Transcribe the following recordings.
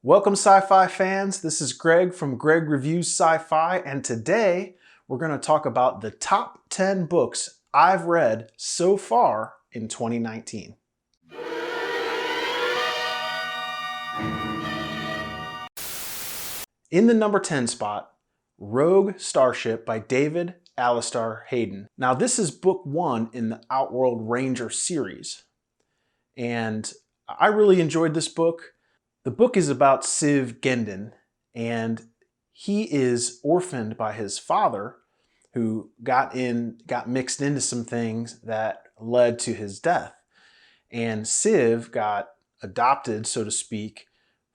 Welcome sci-fi fans, this is Greg from Greg Reviews Sci-Fi, and today we're going to talk about the top 10 books I've read so far in 2019. In the number 10 spot, Rogue Starship by David Alastair Hayden. Now this is book 1 in the Outworld Ranger series, and I really enjoyed this book. The book is about Civ Gendon, and he is orphaned by his father, who got mixed into some things that led to his death. And Civ got adopted, so to speak,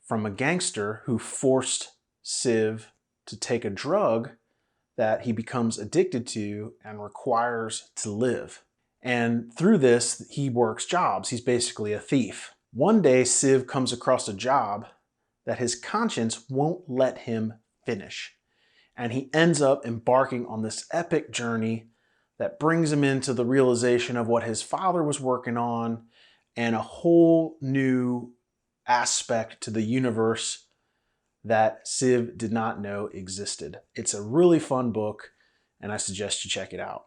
from a gangster who forced Civ to take a drug that he becomes addicted to and requires to live. And through this, he works jobs. He's basically a thief. One day, Civ comes across a job that his conscience won't let him finish. And he ends up embarking on this epic journey that brings him into the realization of what his father was working on and a whole new aspect to the universe that Civ did not know existed. It's a really fun book, and I suggest you check it out.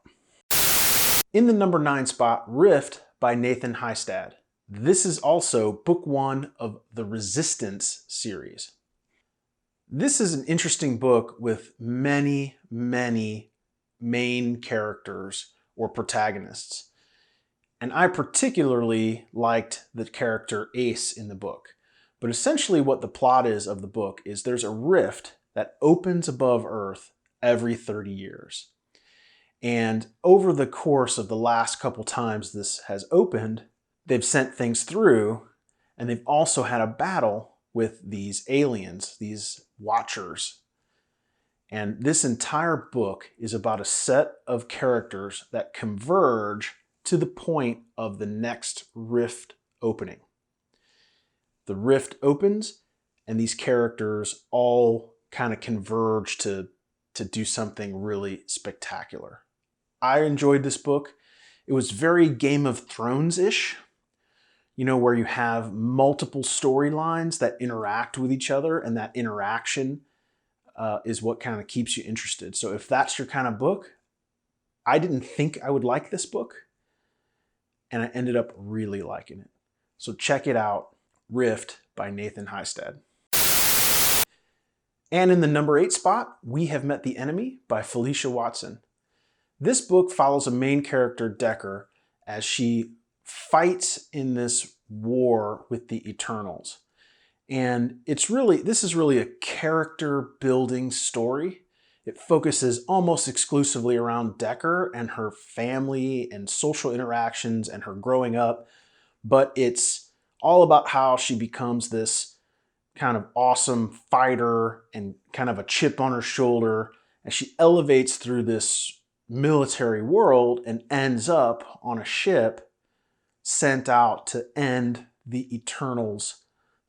In the number 9 spot, Rift by Nathan Hystad. This is also book 1 of the Resistance series. This is an interesting book with many main characters or protagonists. And I particularly liked the character Ace in the book. But essentially what the plot is of the book is there's a rift that opens above Earth every 30 years. And over the course of the last couple times this has opened, they've sent things through, and they've also had a battle with these aliens, these watchers. And this entire book is about a set of characters that converge to the point of the next rift opening. The rift opens, and these characters all kind of converge to do something really spectacular. I enjoyed this book. It was very Game of Thrones-ish. You know, where you have multiple storylines that interact with each other, and that interaction is what kind of keeps you interested. So if that's your kind of book, I didn't think I would like this book, and I ended up really liking it. So check it out, Rift by Nathan Hystad. And in the number 8 spot, We Have Met the Enemy by Felicia Watson. This book follows a main character, Decker, as she fights in this war with the Eternals. And this is really a character building story. It focuses almost exclusively around Decker and her family and social interactions and her growing up, but it's all about how she becomes this kind of awesome fighter and kind of a chip on her shoulder as she elevates through this military world and ends up on a ship sent out to end the Eternals'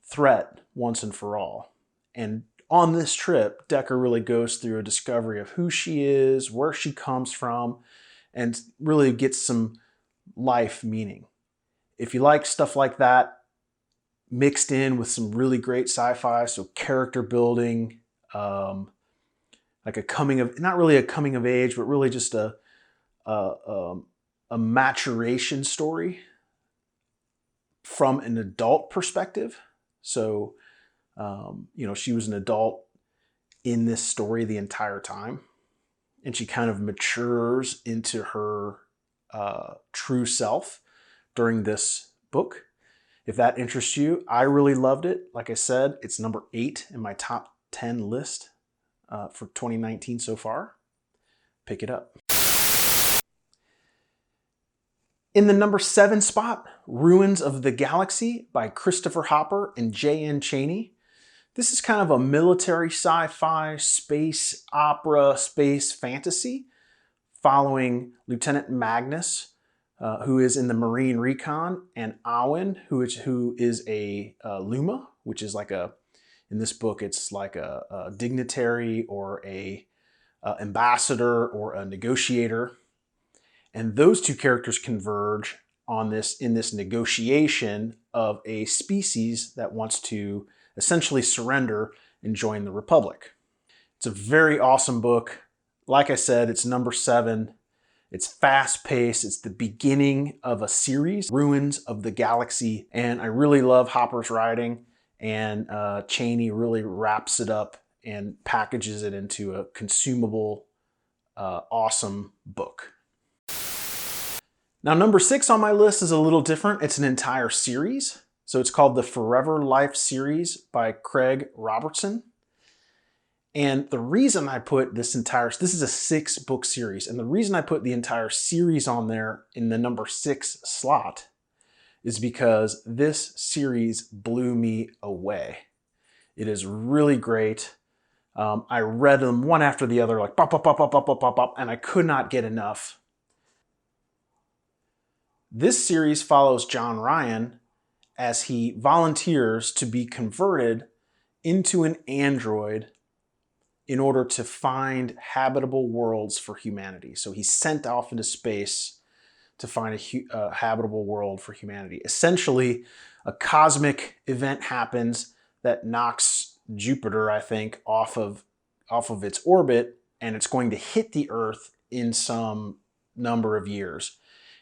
threat once and for all. And on this trip, Decker really goes through a discovery of who she is, where she comes from, and really gets some life meaning. If you like stuff like that, mixed in with some really great sci-fi, so character building, like not really a coming of age, but really just a maturation story from an adult perspective. So, she was an adult in this story the entire time, and she kind of matures into her true self during this book. If that interests you, I really loved it. Like I said, it's number 8 in my top 10 list for 2019 so far. Pick it up. In the number 7 spot, Ruins of the Galaxy by Christopher Hopper and J.N. Chaney. This is kind of a military sci-fi, space opera, space fantasy following Lieutenant Magnus, who is in the Marine Recon, and Owen, who is a Luma, which is like in this book, it's like a dignitary or a ambassador or a negotiator. And those two characters converge on this in this negotiation of a species that wants to essentially surrender and join the Republic. It's a very awesome book. Like I said, it's number 7. It's fast-paced. It's the beginning of a series, Ruins of the Galaxy, and I really love Hopper's writing, and Chaney really wraps it up and packages it into a consumable, awesome book. Now, number 6 on my list is a little different. It's an entire series. So it's called the Forever Life series by Craig Robertson. And the reason I put this is a 6-book series, and the reason I put the entire series on there in the number 6 slot is because this series blew me away. It is really great. I read them one after the other, like pop, pop, pop, pop, pop, pop, pop, pop, and I could not get enough. This series follows John Ryan as he volunteers to be converted into an android in order to find habitable worlds for humanity. So he's sent off into space to find a habitable world for humanity. Essentially, a cosmic event happens that knocks Jupiter, I think, off of its orbit, and it's going to hit the Earth in some number of years.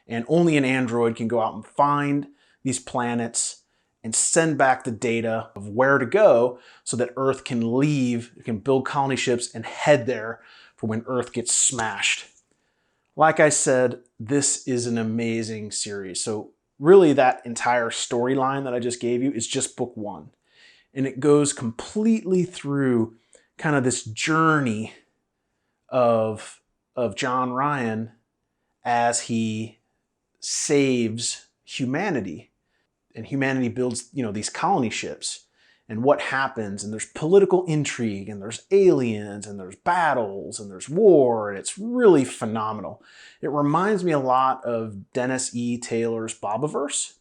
And only an android can go out and find these planets and send back the data of where to go so that Earth can leave, it can build colony ships and head there for when Earth gets smashed. Like I said, this is an amazing series. So really that entire storyline that I just gave you is just book 1. And it goes completely through kind of this journey of John Ryan as he saves humanity. And humanity builds, these colony ships, and what happens, and there's political intrigue, and there's aliens, and there's battles, and there's war, and it's really phenomenal. It reminds me a lot of Dennis E. Taylor's Bobiverse,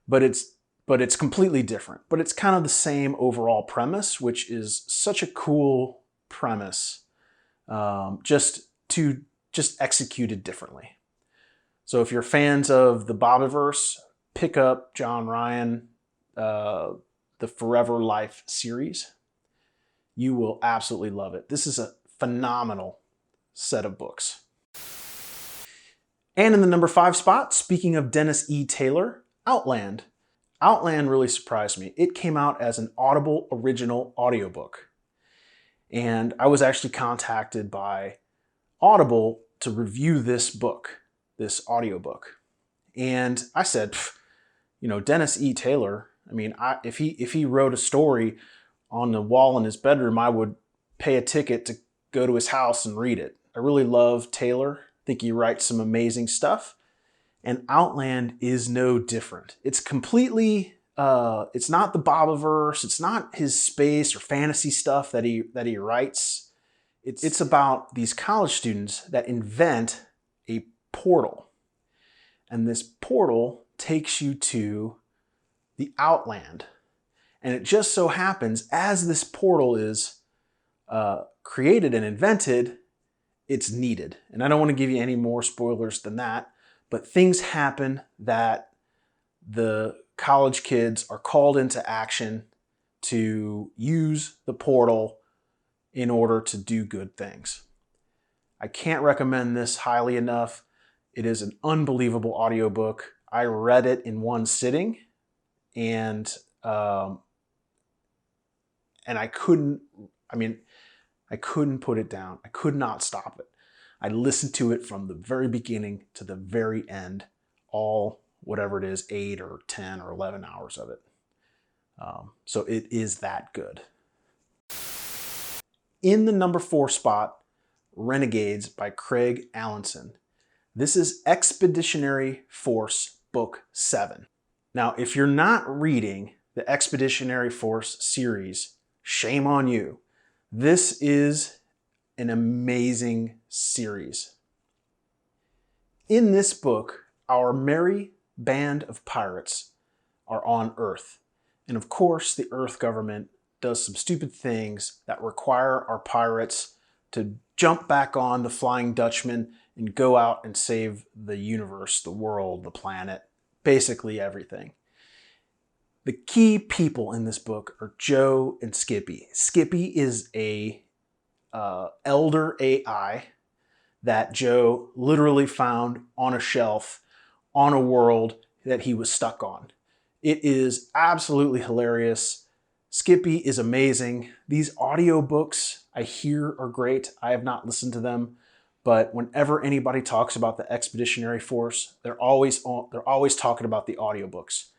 but it's completely different. But it's kind of the same overall premise, which is such a cool premise, just executed differently. So if you're fans of the Bobiverse, pick up John Ryan, the Forever Life series. You will absolutely love it. This is a phenomenal set of books. And in the number 5 spot, speaking of Dennis E. Taylor, Outland. Outland really surprised me. It came out as an Audible original audiobook. And I was actually contacted by Audible to review this book, this audiobook. And I said, Dennis E. Taylor, if he wrote a story on the wall in his bedroom, I would pay a ticket to go to his house and read it. I really love Taylor. I think he writes some amazing stuff. And Outland is no different. It's completely, it's not the Bobiverse. It's not his space or fantasy stuff that he writes. It's about these college students that invent a portal. And this portal takes you to the Outland. And it just so happens, as this portal is created and invented, it's needed. And I don't want to give you any more spoilers than that, but things happen that the college kids are called into action to use the portal in order to do good things. I can't recommend this highly enough. It is an unbelievable audiobook. I read it in one sitting, and I couldn't put it down. I could not stop it. I listened to it from the very beginning to the very end, all whatever it is, 8 or 10 or 11 hours of it. So it is that good. In the number 4 spot, Renegades by Craig Alanson. This is Expeditionary Force Book 7. Now, if you're not reading the Expeditionary Force series, shame on you. This is an amazing series. In this book, our merry band of pirates are on Earth. And of course, the Earth government does some stupid things that require our pirates to jump back on the Flying Dutchman and go out and save the universe, the world, the planet, basically everything. The key people in this book are Joe and Skippy. Skippy is a elder AI that Joe literally found on a shelf on a world that he was stuck on. It is absolutely hilarious. Skippy is amazing. These audiobooks I hear are great. I have not listened to them, but whenever anybody talks about the Expeditionary Force, they're always talking about the audiobooks.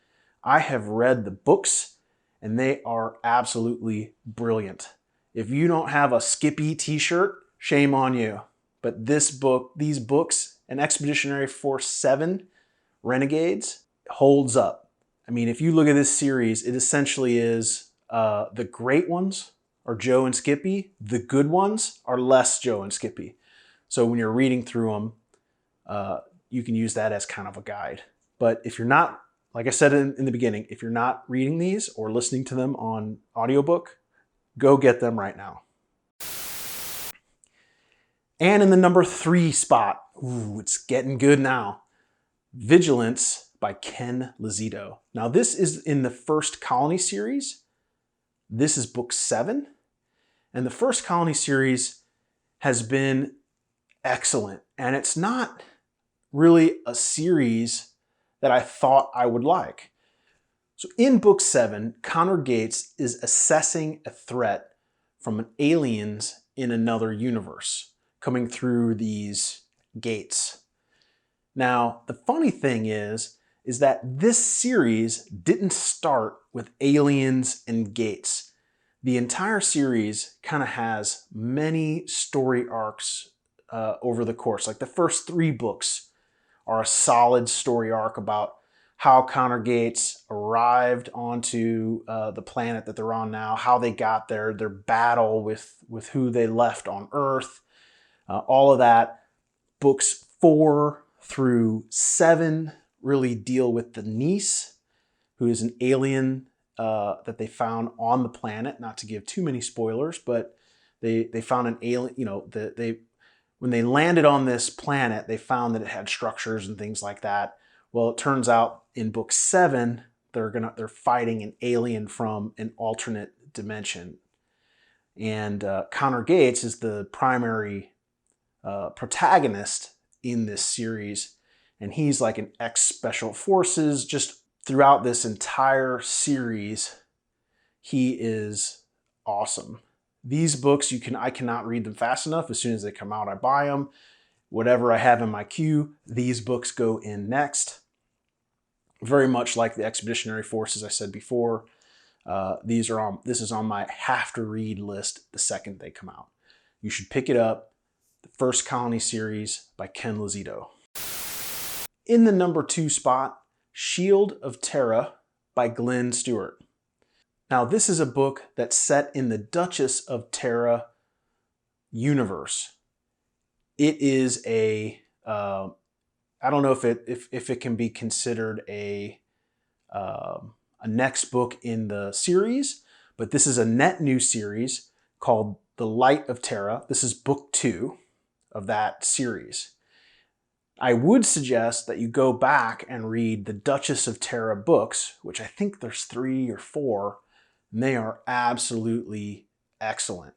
I have read the books and they are absolutely brilliant. If you don't have a Skippy t-shirt, shame on you. But these books, and Expeditionary Force 7, Renegades, holds up. I mean, if you look at this series, it essentially is the great ones are Joe and Skippy. The good ones are less Joe and Skippy. So when you're reading through them, you can use that as kind of a guide. But if you're not, like I said in the beginning, if you're not reading these or listening to them on audiobook, go get them right now. And in the number 3 spot, ooh, it's getting good now. Vigilance by Ken Lozito. Now this is in the First Colony series. This is book 7. And the First Colony series has been excellent. And it's not really a series that I thought I would like. So in book 7, Connor Gates is assessing a threat from aliens in another universe coming through these gates. Now, the funny thing is that this series didn't start with aliens and gates. The entire series kind of has many story arcs over the course. Like the first 3 books are a solid story arc about how Connor Gates arrived onto the planet that they're on now, how they got there, their battle with who they left on Earth, all of that. Books 4 through 7 really deal with the niece, who is an alien that they found on the planet. Not to give too many spoilers, but they found an alien, you know, when they landed on this planet, they found that it had structures and things like that. Well, it turns out in book 7, they're fighting an alien from an alternate dimension. And Connor Gates is the primary protagonist in this series. And he's like an ex-special forces. Just throughout this entire series, he is awesome. These books, I cannot read them fast enough. As soon as they come out, I buy them. Whatever I have in my queue, these books go in next. Very much like the Expeditionary Force, as I said before. This is on my have-to-read list the second they come out. You should pick it up. The First Colony series by Ken Lozito. In the number 2 spot, Shield of Terra by Glynn Stewart. Now, this is a book that's set in the Duchess of Terra universe. It is I don't know if it can be considered a next book in the series, but this is a net new series called The Light of Terra. This is book 2 of that series. I would suggest that you go back and read the Duchess of Terra books, which I think there's 3 or 4, and they are absolutely excellent.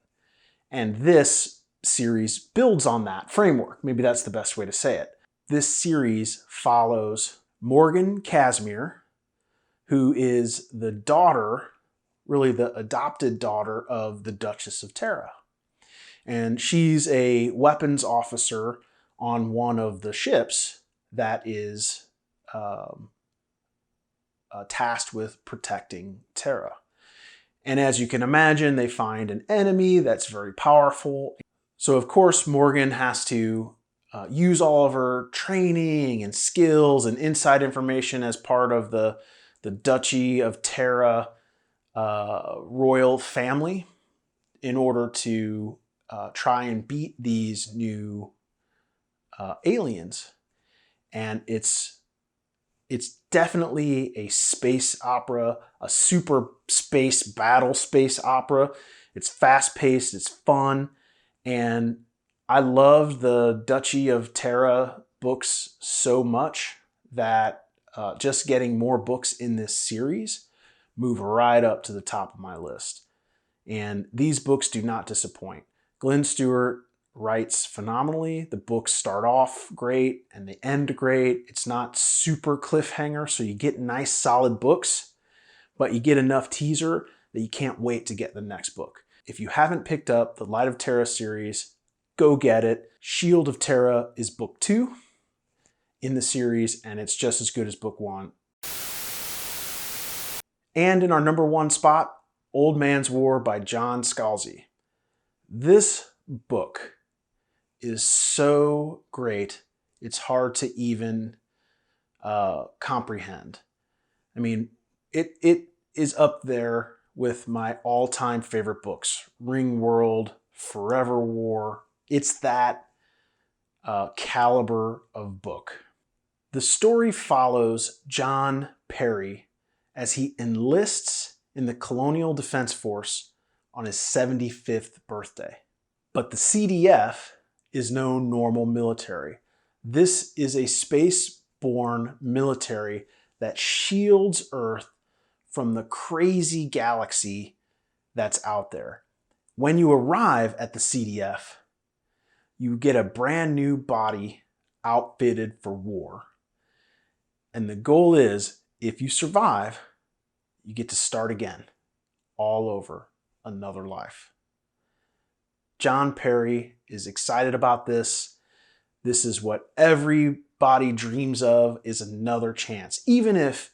And this series builds on that framework. Maybe that's the best way to say it. This series follows Morgan Casimir, who is the daughter, really the adopted daughter of the Duchess of Terra. And she's a weapons officer on one of the ships that is tasked with protecting Terra. And as you can imagine, they find an enemy that's very powerful. So of course, Morgan has to use all of her training and skills and inside information as part of the Duchy of Terra royal family in order to try and beat these new aliens. And it's definitely a space opera, a super space battle space opera. It's fast-paced, it's fun, and I love the Duchy of Terra books so much that just getting more books in this series move right up to the top of my list. And these books do not disappoint. Glynn Stewart writes phenomenally. The books start off great and they end great. It's not super cliffhanger, so you get nice solid books, but you get enough teaser that you can't wait to get the next book. If you haven't picked up the Light of Terra series, go get it. Shield of Terra is book 2 in the series, and it's just as good as book 1. And in our number 1 spot, Old Man's War by John Scalzi. This book is so great, it's hard to even comprehend. I mean, it is up there with my all-time favorite books. Ringworld, Forever War. It's that caliber of book. The story follows John Perry as he enlists in the Colonial Defense Force on his 75th birthday. But the CDF is no normal military. This is a space-born military that shields Earth from the crazy galaxy that's out there. When you arrive at the CDF, you get a brand new body outfitted for war. And the goal is, if you survive, you get to start again, all over, another life. John Perry is excited about this. This is what everybody dreams of, is another chance. Even if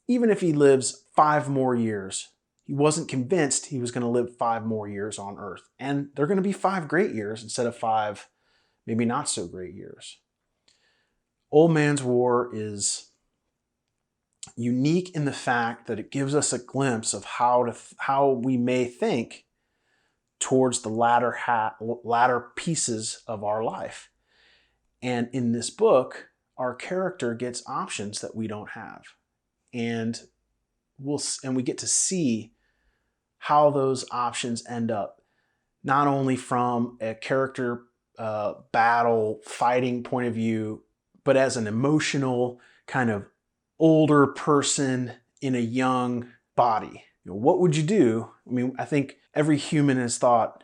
he lives 5 more years, he wasn't convinced he was going to live 5 more years on Earth. And they're going to be 5 great years instead of 5 maybe not so great years. Old Man's War is unique in the fact that it gives us a glimpse of how we may think towards the latter pieces of our life. And in this book, our character gets options that we don't have. And we get to see how those options end up, not only from a character battle fighting point of view, but as an emotional kind of older person in a young body. What would you do? I mean, I think every human has thought,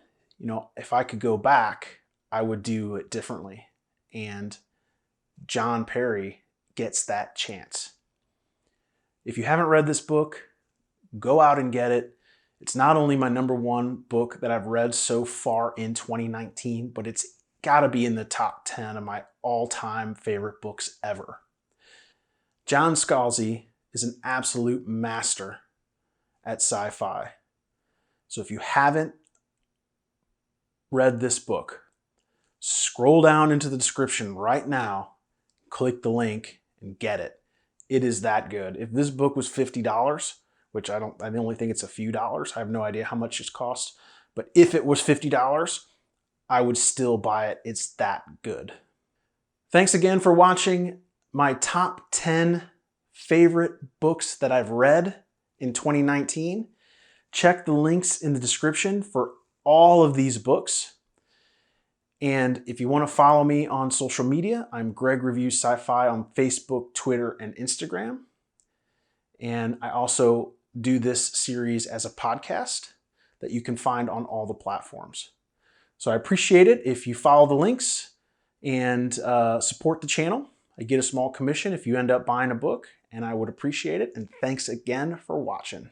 if I could go back, I would do it differently. And John Perry gets that chance. If you haven't read this book, go out and get it. It's not only my number 1 book that I've read so far in 2019, but it's got to be in the top 10 of my all-time favorite books ever. John Scalzi is an absolute master at sci-fi. So if you haven't read this book, scroll down into the description right now, click the link, and get it. It is that good. If this book was $50, which I only think it's a few dollars. I have no idea how much it costs. But if it was $50, I would still buy it. It's that good. Thanks again for watching my top 10 favorite books that I've read in 2019. Check the links in the description for all of these books. And if you want to follow me on social media, I'm Greg Reviews Sci-Fi on Facebook, Twitter, and Instagram. And I also do this series as a podcast that you can find on all the platforms. So I appreciate it if you follow the links and support the channel. I get a small commission if you end up buying a book, and I would appreciate it. And thanks again for watching.